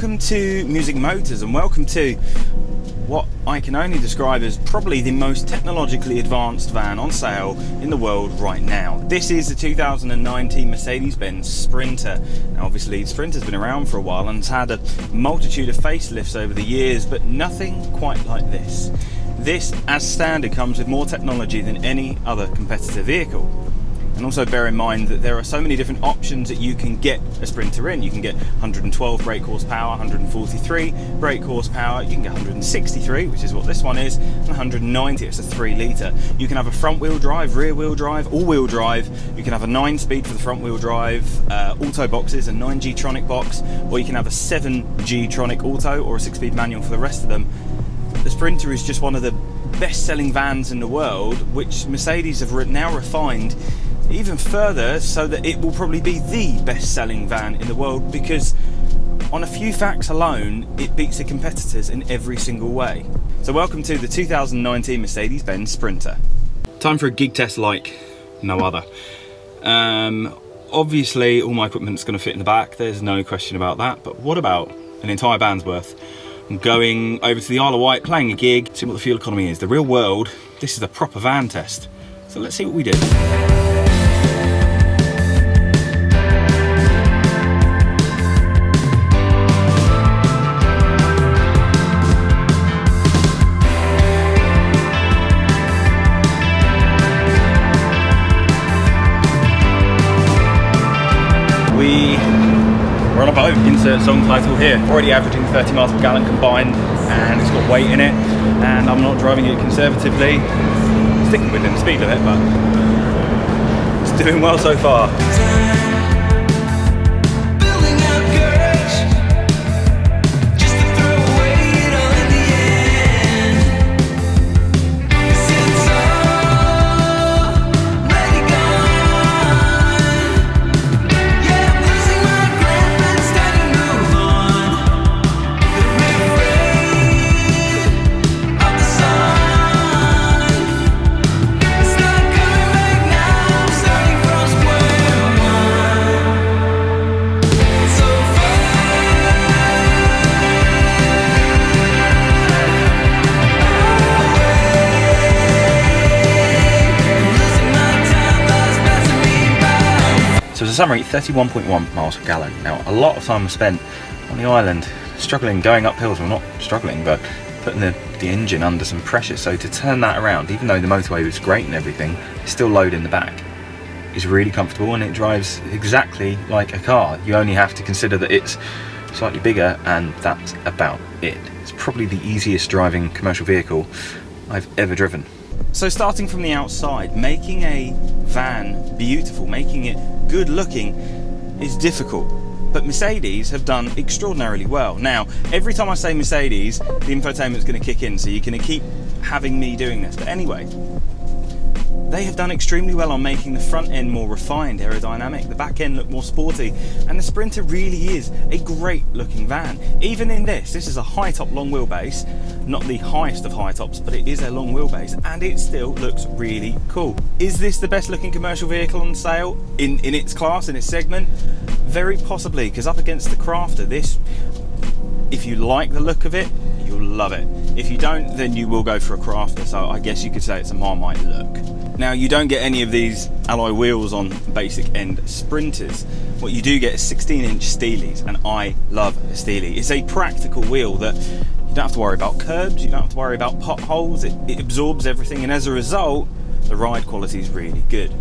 welcome to Music Motors and welcome to what I can only describe as probably the most technologically advanced van on sale in the world right now. This is the 2019 Mercedes-Benz Sprinter. Now obviously Sprinter's been around for a while and has had a multitude of facelifts over the years, but nothing quite like this. This, as standard, comes with more technology than any other competitor vehicle. And also bear in mind that there are so many different options that you can get a Sprinter in. You can get 112 brake horsepower, 143 brake horsepower, you can get 163, which is what this one is, and 190, it's a 3 litre. You can have a front wheel drive, rear wheel drive, all wheel drive. You can have a 9-speed for the front wheel drive, auto boxes, a 9G Tronic box, or you can have a 7G Tronic auto or a 6-speed manual for the rest of them. The Sprinter is just one of the best-selling vans in the world, which Mercedes have now refined even further so that it will probably be the best-selling van in the world, because on a few facts alone it beats the competitors in every single way. So welcome to the 2019 Mercedes-Benz Sprinter. Time for a gig test like no other. Obviously all my equipment's going to fit in the back, there's no question about that, but what about an entire band's worth? I'm going over to the Isle of Wight, playing a gig, see what the fuel economy is. The real world, this is a proper van test. So let's see what we do. We're on a boat, insert song title here. Already averaging 30 miles per gallon combined, and it's got weight in it, and I'm not driving it conservatively, sticking within the speed limit, but it's doing well so far. So as a summary, 31.1 miles per gallon. Now, a lot of time was spent on the island, struggling, going up hills. Well, not struggling, but putting the engine under some pressure. So to turn that around, even though the motorway was great and everything, it's still load in the back. It's really comfortable and it drives exactly like a car. You only have to consider that it's slightly bigger, and that's about it. It's probably the easiest driving commercial vehicle I've ever driven. So starting from the outside, making a van beautiful, making it good looking is difficult, but Mercedes have done extraordinarily well. Now, every time I say Mercedes, the infotainment's going to kick in, so you're going to keep having me doing this. But anyway, they have done extremely well on making the front end more refined, aerodynamic, the back end look more sporty, and the Sprinter really is a great looking van. Even in this is a high top long wheelbase, not the highest of high tops, but it is a long wheelbase, and it still looks really cool. Is this the best looking commercial vehicle on sale in its class, in its segment? Very possibly, because up against the Crafter, this, if you like the look of it, you'll love it. If you don't, then you will go for a Crafter, so I guess you could say it's a Marmite look. Now, you don't get any of these alloy wheels on basic end Sprinters. What you do get is 16-inch Steelies, and I love a Steely. It's a practical wheel that you don't have to worry about curbs, you don't have to worry about potholes, it absorbs everything, and as a result, the ride quality is really good.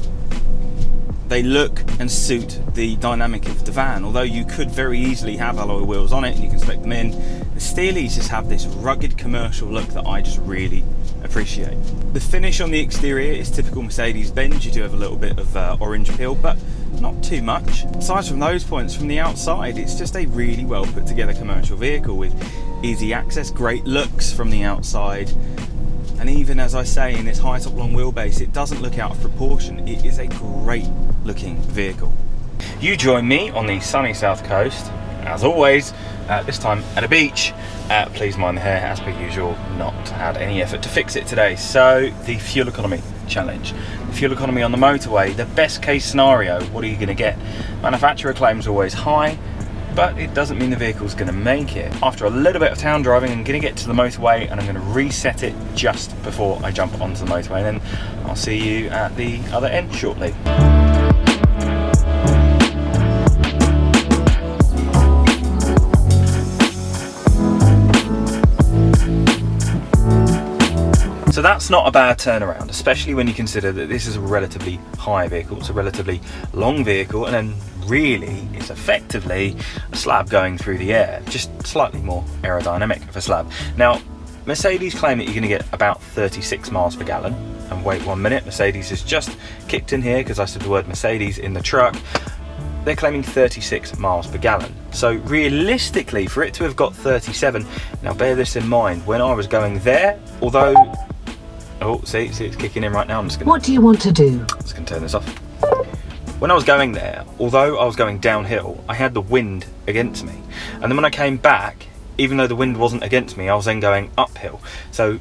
They look and suit the dynamic of the van, although you could very easily have alloy wheels on it and you can spec them in. The Steelies just have this rugged commercial look that I just really appreciate. The finish on the exterior is typical Mercedes-Benz. You do have a little bit of orange peel, but not too much. Aside from those points, from the outside, it's just a really well put together commercial vehicle with easy access, great looks from the outside, and even, as I say, in its high top long wheelbase, it doesn't look out of proportion. It is a great looking vehicle. You join me on the sunny south coast, as always, this time at a beach. Please mind the hair, as per usual, not had any effort to fix it today. So the fuel economy challenge. The fuel economy on the motorway, the best case scenario, what are you going to get? Manufacturer claims always high, but it doesn't mean the vehicle's going to make it. After a little bit of town driving, I'm going to get to the motorway and I'm going to reset it just before I jump onto the motorway, and then I'll see you at the other end shortly. So that's not a bad turnaround, especially when you consider that this is a relatively high vehicle, it's a relatively long vehicle, and then really it's effectively a slab going through the air, just slightly more aerodynamic of a slab. Now, Mercedes claim that you're going to get about 36 miles per gallon, and wait 1 minute, Mercedes has just kicked in here because I said the word Mercedes in the truck. They're claiming 36 miles per gallon. So realistically, for it to have got 37, now bear this in mind, when I was going there, although, oh, see it's kicking in right now. I'm just gonna, what do you want to do? I'm just gonna turn this off. When I was going there, although I was going downhill, I had the wind against me. And then when I came back, even though the wind wasn't against me, I was then going uphill. So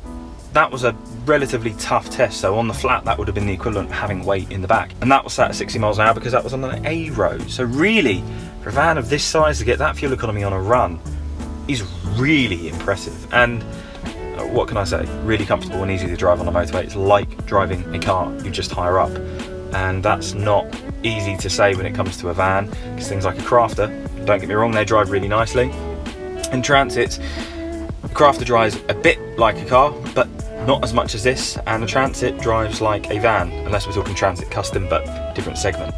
that was a relatively tough test. So on the flat, that would have been the equivalent of having weight in the back. And that was sat at 60 miles an hour because that was on an A road. So really, for a van of this size to get that fuel economy on a run is really impressive. And what can I say? Really comfortable and easy to drive on the motorway. It's like driving a car you just hire up. And that's not easy to say when it comes to a van, because things like a Crafter, don't get me wrong, they drive really nicely. In Transits, Crafter drives a bit like a car, but not as much as this, and the Transit drives like a van, unless we're talking Transit Custom, but different segment.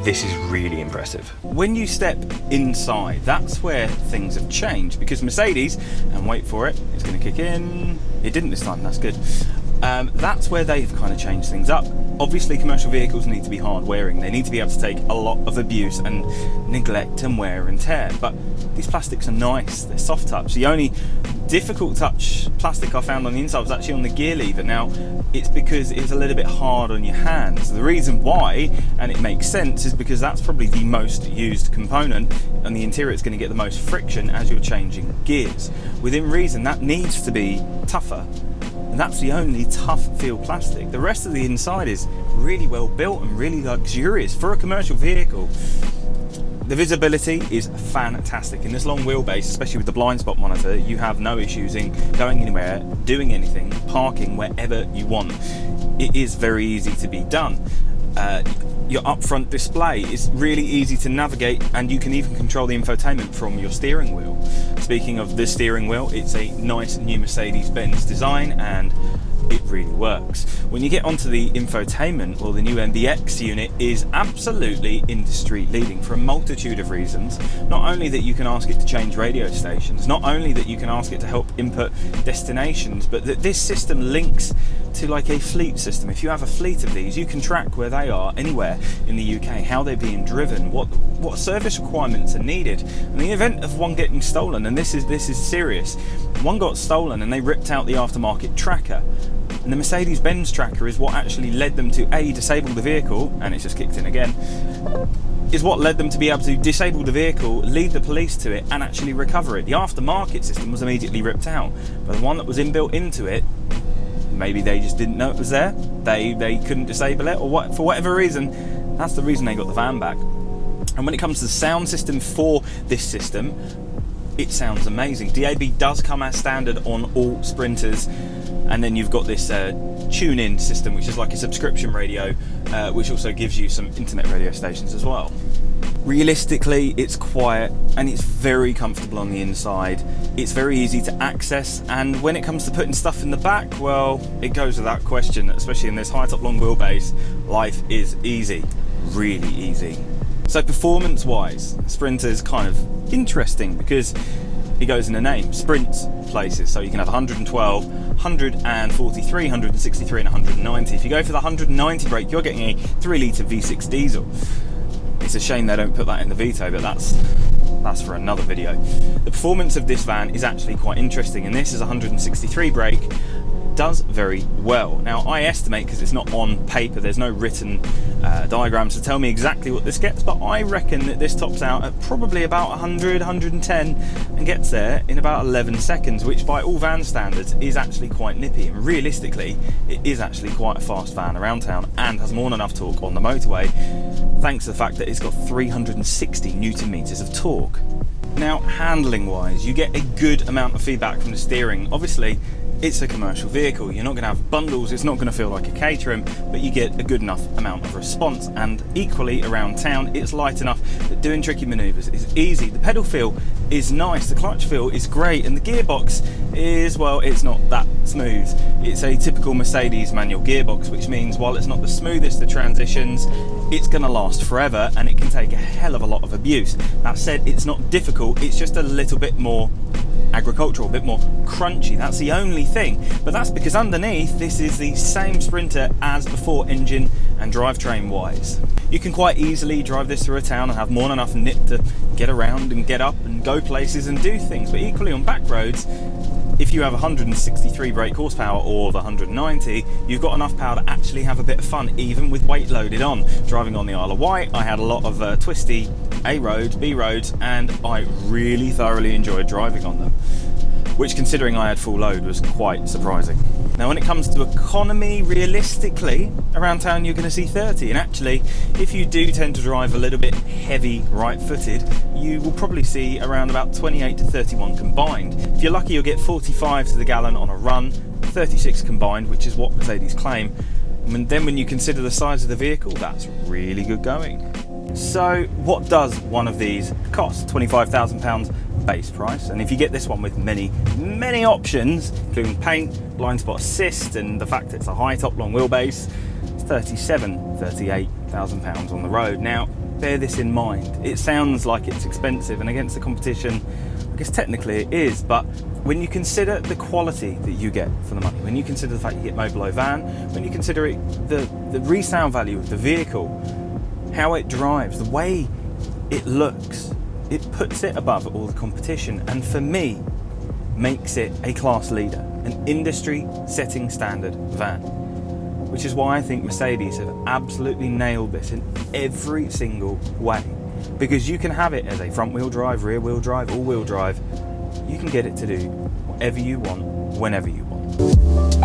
This is really impressive. When you step inside, that's where things have changed, because Mercedes, and wait for it, it's going to kick in. It didn't this time, that's good. That's where they've kind of changed things up. Obviously, commercial vehicles need to be hard wearing. They need to be able to take a lot of abuse and neglect and wear and tear. But these plastics are nice, they're soft touch. The only difficult touch plastic I found on the inside was actually on the gear lever. Now, it's because it's a little bit hard on your hands. The reason why, and it makes sense, is because that's probably the most used component, and the interior is going to get the most friction as you're changing gears. Within reason, that needs to be tougher. And that's the only tough feel plastic. The rest of the inside is really well built and really luxurious for a commercial vehicle. The visibility is fantastic. In this long wheelbase, especially with the blind spot monitor, you have no issues in going anywhere, doing anything, parking wherever you want. It is very easy to be done. Your upfront display is really easy to navigate, and you can even control the infotainment from your steering wheel. Speaking of the steering wheel, it's a nice new Mercedes-Benz design and it really works. When you get onto the infotainment, well, the new MBX unit is absolutely industry leading for a multitude of reasons. Not only that you can ask it to change radio stations, not only that you can ask it to help input destinations, but that this system links to like a fleet system. If you have a fleet of these, you can track where they are anywhere in the UK, how they're being driven, what service requirements are needed. In the event of one getting stolen, and this is serious, one got stolen and they ripped out the aftermarket tracker. And the Mercedes-Benz tracker is what actually led them to A, disable the vehicle, and it's just kicked in again, is what led them to be able to disable the vehicle, lead the police to it, and actually recover it. The aftermarket system was immediately ripped out, but the one that was inbuilt into it, maybe they just didn't know it was there, they couldn't disable it, or what, for whatever reason, that's the reason they got the van back. And when it comes to the sound system for this system, it sounds amazing. DAB does come as standard on all Sprinters, and then you've got this tune-in system, which is like a subscription radio, which also gives you some internet radio stations as well. Realistically, it's quiet and it's very comfortable on the inside. It's very easy to access, and when it comes to putting stuff in the back, well, it goes without question, especially in this high-top long wheelbase, life is easy, really easy. So performance-wise, Sprinter is kind of interesting because it goes in the name, sprints places. So you can have 112, 143, 163 and 190. If you go for the 190 brake, you're getting a 3-litre V6 diesel. It's a shame they don't put that in the Vito, but that's for another video. The performance of this van is actually quite interesting, and this is 163 brake, it does very well. Now I estimate, because it's not on paper, there's no written diagrams to tell me exactly what this gets, but I reckon that this tops out at probably about 100, 110 and gets there in about 11 seconds, which by all van standards is actually quite nippy, and realistically it is actually quite a fast van around town and has more than enough torque on the motorway, thanks to the fact that it's got 360 Newton meters of torque. Now, handling wise, you get a good amount of feedback from the steering. Obviously, it's a commercial vehicle. You're not going to have bundles, it's not going to feel like a Caterham, but you get a good enough amount of response. And equally around town, it's light enough that doing tricky maneuvers is easy. The pedal feel is nice, the clutch feel is great, and the gearbox is, well, it's not that smooth. It's a typical Mercedes manual gearbox, which means while it's not the smoothest of transitions, it's going to last forever and it can take a hell of a lot of abuse. That said, it's not difficult, it's just a little bit more agricultural, a bit more crunchy. That's the only thing, but that's because underneath this is the same Sprinter as before, engine and drivetrain wise. You can quite easily drive this through a town and have more than enough nip to get around and get up and go places and do things, but equally on back roads, if you have 163 brake horsepower or the 190, you've got enough power to actually have a bit of fun, even with weight loaded on. Driving on the Isle of Wight, I had a lot of twisty A roads, B roads, and I really thoroughly enjoyed driving on them, which, considering I had full load, was quite surprising. Now when it comes to economy, realistically around town you're going to see 30, and actually if you do tend to drive a little bit heavy right-footed, you will probably see around about 28 to 31 combined. If you're lucky, you'll get 45 to the gallon on a run, 36 combined, which is what Mercedes claim. And then when you consider the size of the vehicle, that's really good going. So what does one of these cost? £25,000 base price, and if you get this one with many options, including paint, blind spot assist, and the fact it's a high top long wheelbase, it's £38,000 on the road. Now bear this in mind, it sounds like it's expensive, and against the competition I guess technically it is, but when you consider the quality that you get for the money, when you consider the fact you get Mobilo van, when you consider the resale value of the vehicle, how it drives, the way it looks, it puts it above all the competition, and for me makes it a class leader, an industry setting standard van, which is why I think Mercedes have absolutely nailed this in every single way, because you can have it as a front wheel drive, rear wheel drive, all wheel drive. You can get it to do whatever you want, whenever you want.